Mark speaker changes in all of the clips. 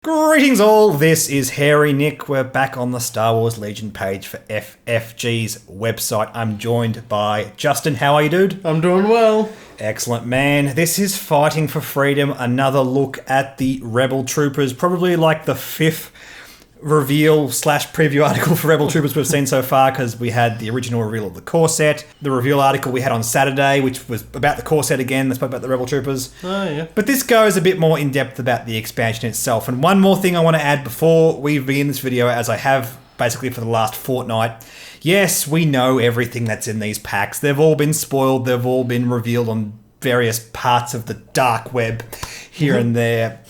Speaker 1: Greetings all, this is Hairy Nick. We're back on the Star Wars Legion page for FFG's website. I'm joined by Justin. How are you, dude?
Speaker 2: I'm doing well.
Speaker 1: Excellent, man. This is Fighting for Freedom, another look at the Rebel Troopers, probably like the fifth reveal slash preview article for Rebel Troopers we've seen so far, because we had the original reveal of the core set, the reveal article we had on Saturday, which was about the core set again, that spoke about the Rebel Troopers.
Speaker 2: Oh, yeah.
Speaker 1: But this goes a bit more in depth about the expansion itself. And one more thing I want to add before we begin this video, as I have basically for the last fortnight. Yes, we know everything that's in these packs. They've all been spoiled. They've all been revealed on various parts of the dark web here and there.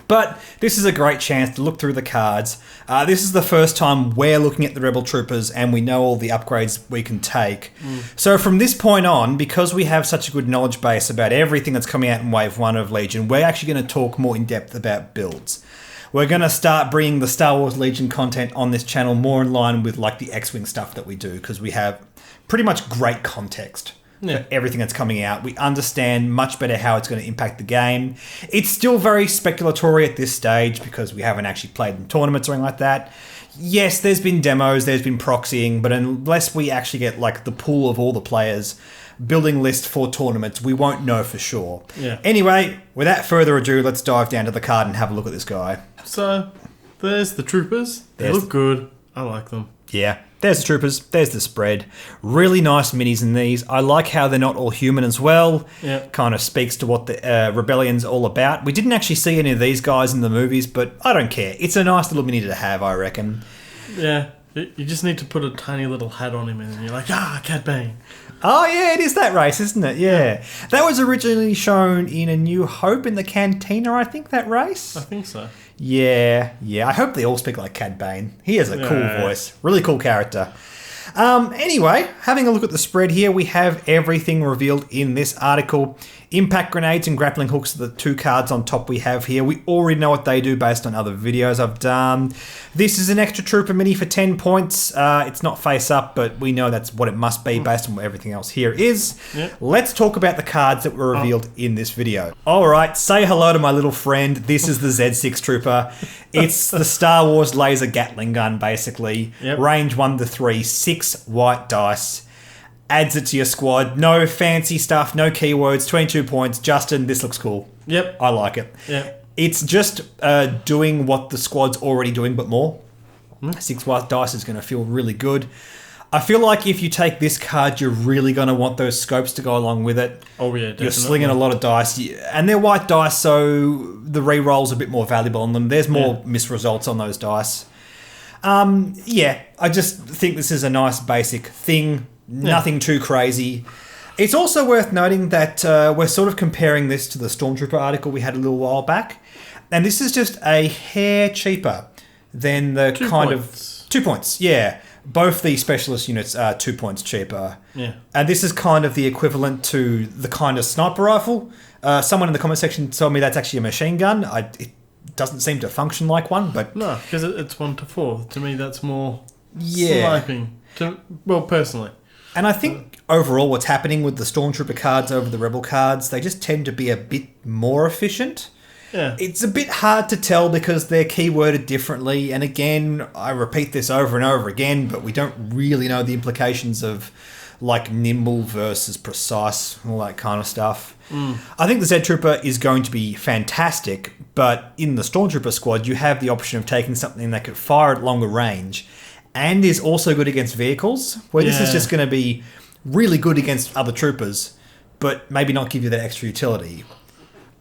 Speaker 1: But this is a great chance to look through the cards. This is the first time we're looking at the Rebel Troopers and we know all the upgrades we can take. So from this point on, because we have such a good knowledge base about everything that's coming out in Wave 1 of Legion, we're actually going to talk more in depth about builds. We're going to start bringing the Star Wars Legion content on this channel more in line with like the X-Wing stuff that we do, because we have pretty much great context. For everything that's coming out. We understand much better how it's going to impact the game. It's still very speculatory at this stage because we haven't actually played in tournaments or anything like that. Yes, there's been demos, there's been proxying, but unless we actually get like the pool of all the players, building list for tournaments, we won't know for sure.
Speaker 2: Yeah.
Speaker 1: Anyway, without further ado, let's dive down to the card and have a look at this guy.
Speaker 2: So, there's the troopers. They look good. I like them.
Speaker 1: Yeah. There's the troopers, there's the spread. Really nice minis in these. I like how they're not all human as well.
Speaker 2: Yeah.
Speaker 1: Kind of speaks to what the Rebellion's all about. We didn't actually see any of these guys in the movies, but I don't care. It's a nice little mini to have, I reckon.
Speaker 2: Yeah. You just need to put a tiny little hat on him and you're like, Cad Bane.
Speaker 1: Oh, yeah, it is that race, isn't it? Yeah. That was originally shown in A New Hope in the Cantina, I think, that race.
Speaker 2: I think so.
Speaker 1: Yeah. I hope they all speak like Cad Bane. He has a cool voice. Really cool character. Anyway, having a look at the spread here, we have everything revealed in this article. Impact grenades and grappling hooks are the two cards on top we have here. We already know what they do based on other videos I've done. This is an extra trooper mini for 10 points. It's not face up, but we know that's what it must be based on what everything else here is.
Speaker 2: Yep.
Speaker 1: Let's talk about the cards that were revealed in this video. Alright, say hello to my little friend. This is the Z6 trooper. It's the Star Wars laser Gatling gun, basically.
Speaker 2: Yep.
Speaker 1: Range 1 to 3, 6 white dice. Adds it to your squad. No fancy stuff, no keywords, 22 points. Justin, this looks cool.
Speaker 2: Yep.
Speaker 1: I like it.
Speaker 2: Yep.
Speaker 1: It's just doing what the squad's already doing, but more. 6 white dice is going to feel really good. I feel like if you take this card, you're really going to want those scopes to go along with it.
Speaker 2: Oh, yeah, definitely.
Speaker 1: You're slinging a lot of dice. And they're white dice, so the re-roll's a bit more valuable on them. There's more misresults on those dice. I just think this is a nice basic thing. Nothing too crazy. It's also worth noting that we're sort of comparing this to the Stormtrooper article we had a little while back. And this is just a hair cheaper than the
Speaker 2: 2
Speaker 1: kind
Speaker 2: points.
Speaker 1: of... 2 points, yeah. Both the specialist units are 2 points cheaper.
Speaker 2: Yeah.
Speaker 1: And this is kind of the equivalent to the kind of sniper rifle. Someone in the comment section told me that's actually a machine gun. It doesn't seem to function like one, but...
Speaker 2: No, because it's 1 to 4. To me, that's more
Speaker 1: sniping.
Speaker 2: Personally.
Speaker 1: And I think overall what's happening with the Stormtrooper cards over the Rebel cards, they just tend to be a bit more efficient.
Speaker 2: Yeah.
Speaker 1: It's a bit hard to tell because they're keyworded differently. And again, I repeat this over and over again, but we don't really know the implications of like nimble versus precise, all that kind of stuff. I think the Z Trooper is going to be fantastic, but in the Stormtrooper squad, you have the option of taking something that could fire at longer range and is also good against vehicles, where this is just going to be really good against other troopers, but maybe not give you that extra utility.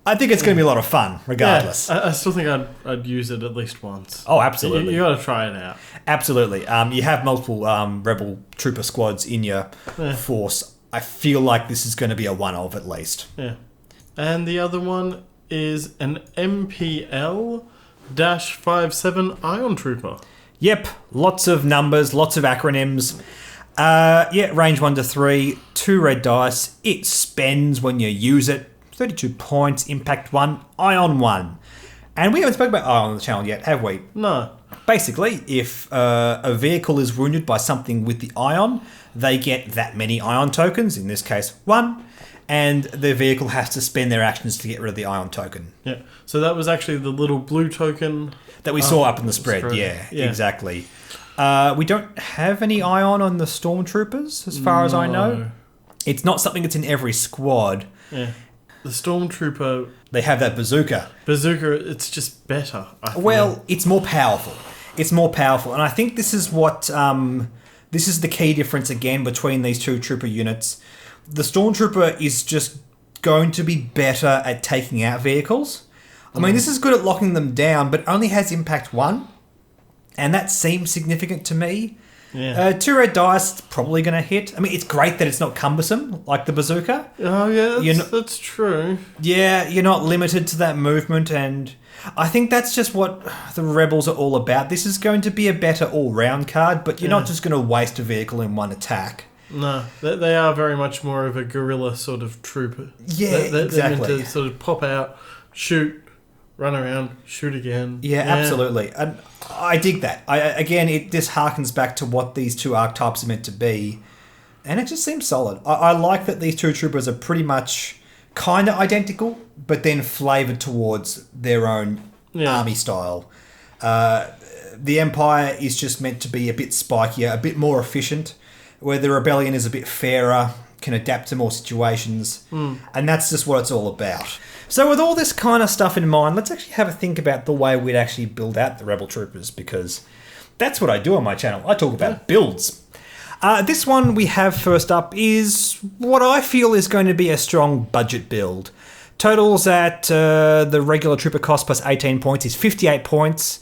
Speaker 1: I think it's going to be a lot of fun, regardless.
Speaker 2: Yeah, I still think I'd use it at least once.
Speaker 1: Oh, absolutely.
Speaker 2: You got to try it out.
Speaker 1: Absolutely. You have multiple Rebel Trooper squads in your force. I feel like this is going to be a one of at least.
Speaker 2: Yeah. And the other one is an MPL-57 Ion Trooper.
Speaker 1: Yep, lots of numbers, lots of acronyms. Range 1 to 3, 2 red dice. It spends when you use it. 32 points, impact 1, ion 1. And we haven't spoken about ion on the channel yet, have we?
Speaker 2: No.
Speaker 1: Basically, if a vehicle is wounded by something with the ion, they get that many ion tokens, in this case 1. and the vehicle has to spend their actions to get rid of the ion token.
Speaker 2: Yeah. So that was actually the little blue token
Speaker 1: That we saw up in the spread. Yeah, exactly. We don't have any ion on the stormtroopers, as far as I know. It's not something that's in every squad.
Speaker 2: Yeah. The stormtrooper...
Speaker 1: They have that bazooka.
Speaker 2: It's just better.
Speaker 1: Well, it's more powerful. It's more powerful. And I think this is what... this is the key difference, again, between these two trooper units. The stormtrooper is just going to be better at taking out vehicles. I mean, this is good at locking them down, but only has impact 1. And that seems significant to me.
Speaker 2: Yeah.
Speaker 1: 2 red dice, probably going to hit. I mean, it's great that it's not cumbersome, like the bazooka.
Speaker 2: Oh, yeah, that's true.
Speaker 1: Yeah, you're not limited to that movement, and I think that's just what the Rebels are all about. This is going to be a better all-round card, but you're not just going to waste a vehicle in one attack.
Speaker 2: No, they are very much more of a guerrilla sort of trooper.
Speaker 1: Yeah, exactly.
Speaker 2: They're meant to sort of pop out, shoot, run around, shoot again.
Speaker 1: Yeah, absolutely. And I dig that. Again, it just harkens back to what these two archetypes are meant to be. And it just seems solid. I like that these two troopers are pretty much kind of identical, but then flavoured towards their own army style. The Empire is just meant to be a bit spikier, a bit more efficient, where the Rebellion is a bit fairer, can adapt to more situations. And that's just what it's all about. So with all this kind of stuff in mind, let's actually have a think about the way we'd actually build out the Rebel Troopers, because that's what I do on my channel. I talk about builds. This one we have first up is what I feel is going to be a strong budget build. Totals at the regular trooper cost plus 18 points is 58 points.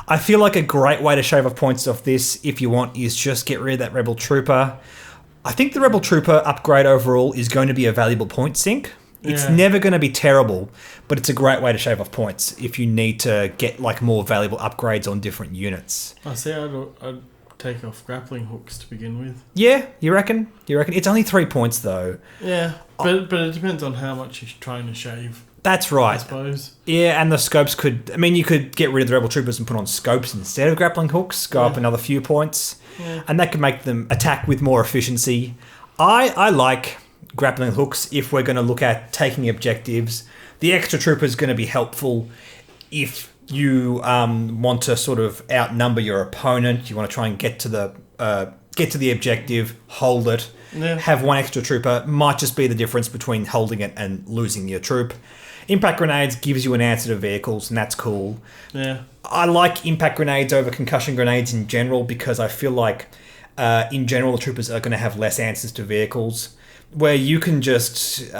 Speaker 1: I feel like a great way to shave off points off this, if you want, is just get rid of that Rebel Trooper. I think the Rebel Trooper upgrade overall is going to be a valuable point sink. It's never going to be terrible, but it's a great way to shave off points if you need to get like more valuable upgrades on different units.
Speaker 2: I see. I'd take off grappling hooks to begin with.
Speaker 1: Yeah, you reckon? It's only 3 points though.
Speaker 2: Yeah, but it depends on how much you're trying to shave.
Speaker 1: That's right.
Speaker 2: I suppose.
Speaker 1: Yeah, and the scopes could... I mean, you could get rid of the Rebel Troopers and put on scopes instead of grappling hooks, go up another few points, and that could make them attack with more efficiency. I like grappling hooks if we're going to look at taking objectives. The extra trooper is going to be helpful if you want to sort of outnumber your opponent. You want to try and get to the objective, hold it, have one extra trooper. Might just be the difference between holding it and losing your troop. Impact grenades gives you an answer to vehicles, and that's cool.
Speaker 2: Yeah,
Speaker 1: I like impact grenades over concussion grenades in general because I feel like in general the troopers are going to have less answers to vehicles, where you can just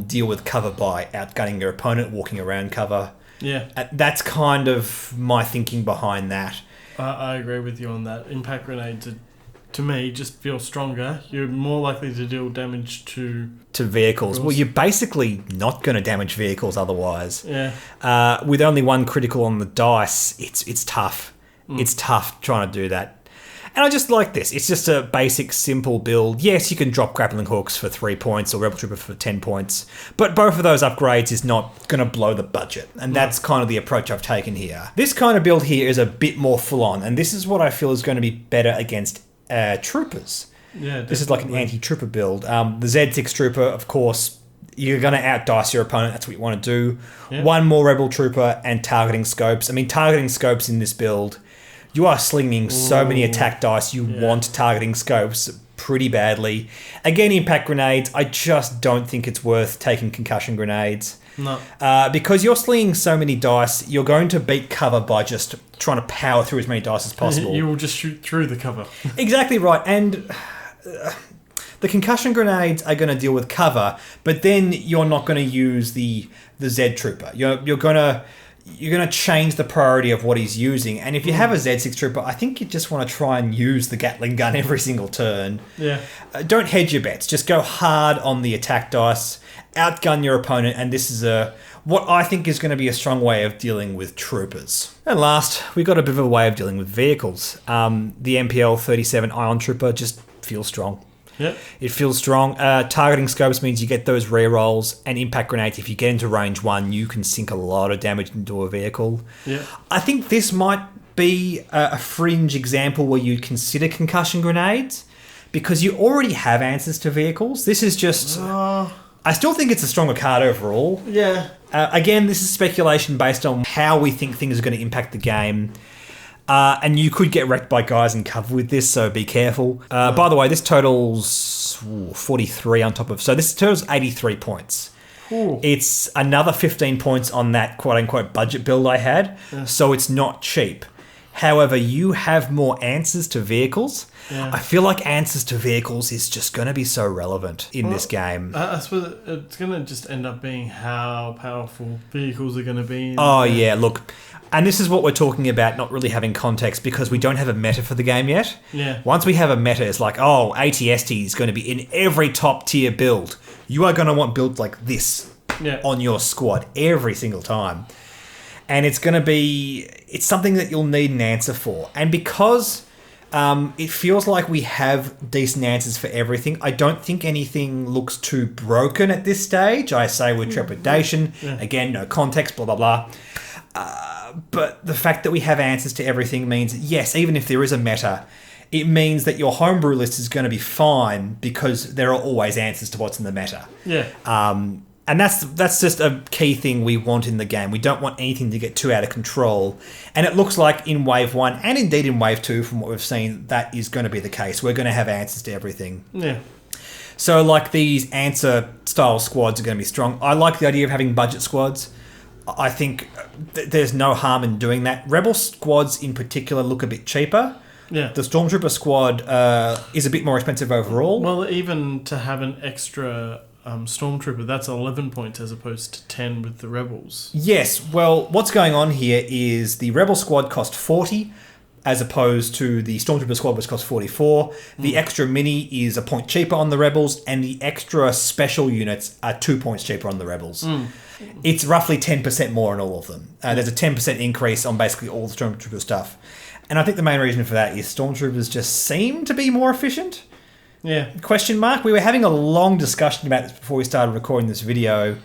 Speaker 1: deal with cover by outgunning your opponent, walking around cover.
Speaker 2: Yeah.
Speaker 1: That's kind of my thinking behind that.
Speaker 2: I agree with you on that. Impact grenades, to me, just feel stronger. You're more likely to deal damage to
Speaker 1: vehicles. Well, you're basically not going to damage vehicles otherwise.
Speaker 2: Yeah.
Speaker 1: With only one critical on the dice, it's tough. It's tough trying to do that. And I just like this. It's just a basic, simple build. Yes, you can drop grappling hooks for 3 points or Rebel Trooper for 10 points, but both of those upgrades is not going to blow the budget. And that's kind of the approach I've taken here. This kind of build here is a bit more full-on, and this is what I feel is going to be better against troopers.
Speaker 2: Yeah, definitely.
Speaker 1: This is like an anti-trooper build. The Z6 Trooper, of course, you're going to outdice your opponent. That's what you want to do. Yeah. One more Rebel Trooper and targeting scopes. I mean, targeting scopes in this build... You are slinging so many attack dice, you want targeting scopes pretty badly. Again, impact grenades, I just don't think it's worth taking concussion grenades.
Speaker 2: No.
Speaker 1: Because you're slinging so many dice, you're going to beat cover by just trying to power through as many dice as possible.
Speaker 2: You will just shoot through the cover.
Speaker 1: Exactly right. And the concussion grenades are going to deal with cover, but then you're not going to use the Z Trooper. You're going to change the priority of what he's using. And if you have a Z6 Trooper, I think you just want to try and use the Gatling gun every single turn.
Speaker 2: Yeah.
Speaker 1: Don't hedge your bets. Just go hard on the attack dice, outgun your opponent, and this is what I think is going to be a strong way of dealing with troopers. And last, we got a bit of a way of dealing with vehicles. The MPL 37 Ion Trooper just feels strong.
Speaker 2: Yep.
Speaker 1: It feels strong. Targeting scopes means you get those rerolls, and impact grenades, if you get into range 1, you can sink a lot of damage into a vehicle.
Speaker 2: Yeah.
Speaker 1: I think this might be a fringe example where you'd consider concussion grenades, because you already have answers to vehicles. This is just... I still think it's a stronger card overall.
Speaker 2: Yeah.
Speaker 1: Again, this is speculation based on how we think things are going to impact the game. And you could get wrecked by guys in cover with this, so be careful. By the way, this totals 43 on top of... So this totals 83 points.
Speaker 2: Ooh.
Speaker 1: It's another 15 points on that quote-unquote budget build I had, so it's not cheap. However, you have more answers to vehicles.
Speaker 2: Yeah.
Speaker 1: I feel like answers to vehicles is just going to be so relevant in this game.
Speaker 2: I suppose it's going to just end up being how powerful vehicles are going to be.
Speaker 1: Oh, yeah, look... And this is what we're talking about, not really having context, because we don't have a meta for the game yet.
Speaker 2: Yeah.
Speaker 1: Once we have a meta, it's like, oh, ATST is going to be in every top tier build. You are going to want builds like this on your squad every single time. And it's going to be... It's something that you'll need an answer for. And because it feels like we have decent answers for everything, I don't think anything looks too broken at this stage. I say with trepidation.
Speaker 2: Yeah.
Speaker 1: Again, no context, blah, blah, blah. But the fact that we have answers to everything means, yes, even if there is a meta, it means that your homebrew list is going to be fine because there are always answers to what's in the meta.
Speaker 2: Yeah.
Speaker 1: And that's just a key thing we want in the game. We don't want anything to get too out of control. And it looks like in Wave 1, and indeed in Wave 2, from what we've seen, that is going to be the case. We're going to have answers to everything.
Speaker 2: Yeah.
Speaker 1: So, like, these answer-style squads are going to be strong. I like the idea of having budget squads. I think there's no harm in doing that. Rebel squads in particular look a bit cheaper.
Speaker 2: Yeah.
Speaker 1: The Stormtrooper squad is a bit more expensive overall.
Speaker 2: Well, even to have an extra Stormtrooper, that's 11 points as opposed to 10 with the Rebels.
Speaker 1: Yes. Well, what's going on here is the Rebel squad cost 40 as opposed to the Stormtrooper squad, which costs 44. The extra mini is a point cheaper on the Rebels, and the extra special units are 2 points cheaper on the Rebels. It's roughly 10% more on all of them. There's a 10% increase on basically all the Stormtrooper stuff. And I think the main reason for that is Stormtroopers just seem to be more efficient.
Speaker 2: Yeah.
Speaker 1: Question mark. We were having a long discussion about this before we started recording this video.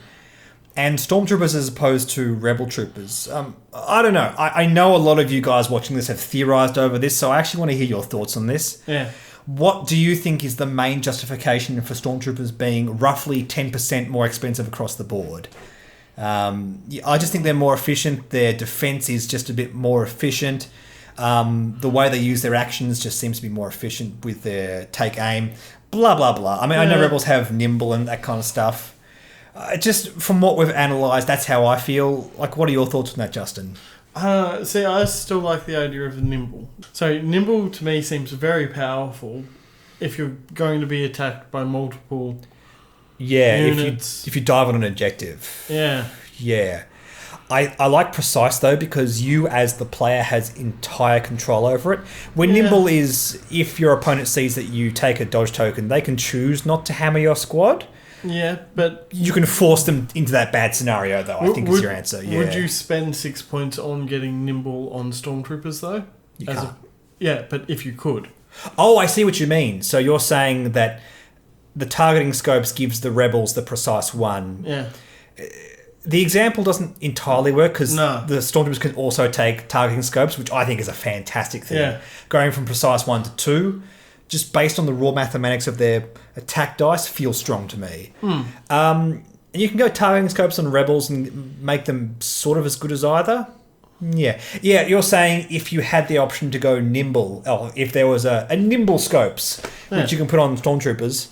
Speaker 1: And Stormtroopers as opposed to Rebel Troopers. I don't know. I know a lot of you guys watching this have theorized over this, so I actually want to hear your thoughts on this.
Speaker 2: Yeah.
Speaker 1: What do you think is the main justification for Stormtroopers being roughly 10% more expensive across the board? I just think they're more efficient. Their defense is just a bit more efficient. The way they use their actions just seems to be more efficient with their take aim. Blah, blah, blah. I mean, I know Rebels have nimble and that kind of stuff. Just from what we've analysed, that's how I feel. Like, what are your thoughts on that, Justin?
Speaker 2: See, I still like the idea of nimble. So nimble to me seems very powerful if you're going to be attacked by multiple units.
Speaker 1: if you dive on an objective.
Speaker 2: Yeah.
Speaker 1: Yeah. I like precise though, because you as the player has entire control over it. When nimble is, if your opponent sees that you take a dodge token, they can choose not to hammer your squad.
Speaker 2: Yeah, but...
Speaker 1: You can force them into that bad scenario though, I think is your answer. Yeah.
Speaker 2: Would you spend 6 points on getting nimble on Stormtroopers though?
Speaker 1: You can't.
Speaker 2: Yeah, but if you could.
Speaker 1: Oh, I see what you mean. So you're saying that the targeting scopes gives the rebels the precise one.
Speaker 2: Yeah.
Speaker 1: The example doesn't entirely work because
Speaker 2: No.
Speaker 1: the Stormtroopers can also take targeting scopes, which I think is a fantastic thing.
Speaker 2: Yeah.
Speaker 1: Going from precise 1 to 2, just based on the raw mathematics of their attack dice, feels strong to me. And you can go targeting scopes on rebels and make them sort of as good as either. Yeah. Yeah, you're saying if you had the option to go nimble, or if there was a nimble scopes, which you can put on Stormtroopers.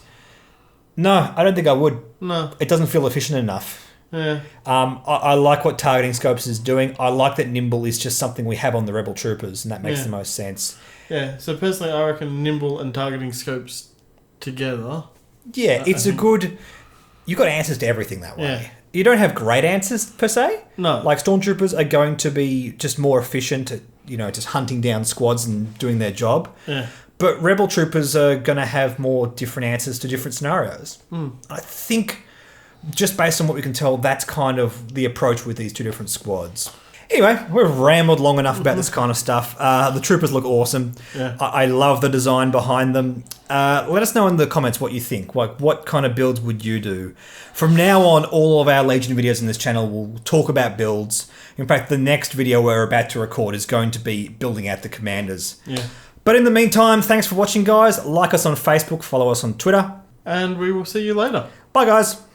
Speaker 1: No, I don't think I would.
Speaker 2: No.
Speaker 1: It doesn't feel efficient enough.
Speaker 2: Yeah.
Speaker 1: I like what targeting scopes is doing. I like that nimble is just something we have on the rebel troopers, and that makes the most sense.
Speaker 2: Yeah, so personally I reckon nimble and targeting scopes together.
Speaker 1: Yeah, it's a good... You've got answers to everything that way.
Speaker 2: Yeah.
Speaker 1: You don't have great answers, per se.
Speaker 2: No.
Speaker 1: Like, Stormtroopers are going to be just more efficient at, just hunting down squads and doing their job.
Speaker 2: Yeah.
Speaker 1: But Rebel Troopers are going to have more different answers to different scenarios. I think, just based on what we can tell, that's kind of the approach with these two different squads. Anyway, we've rambled long enough about this kind of stuff. The troopers look awesome.
Speaker 2: Yeah.
Speaker 1: I love the design behind them. Let us know in the comments what you think. Like, what kind of builds would you do? From now on, all of our Legion videos in this channel will talk about builds. In fact, the next video we're about to record is going to be building out the commanders.
Speaker 2: Yeah.
Speaker 1: But in the meantime, thanks for watching, guys. Like us on Facebook, follow us on Twitter.
Speaker 2: And we will see you later.
Speaker 1: Bye, guys.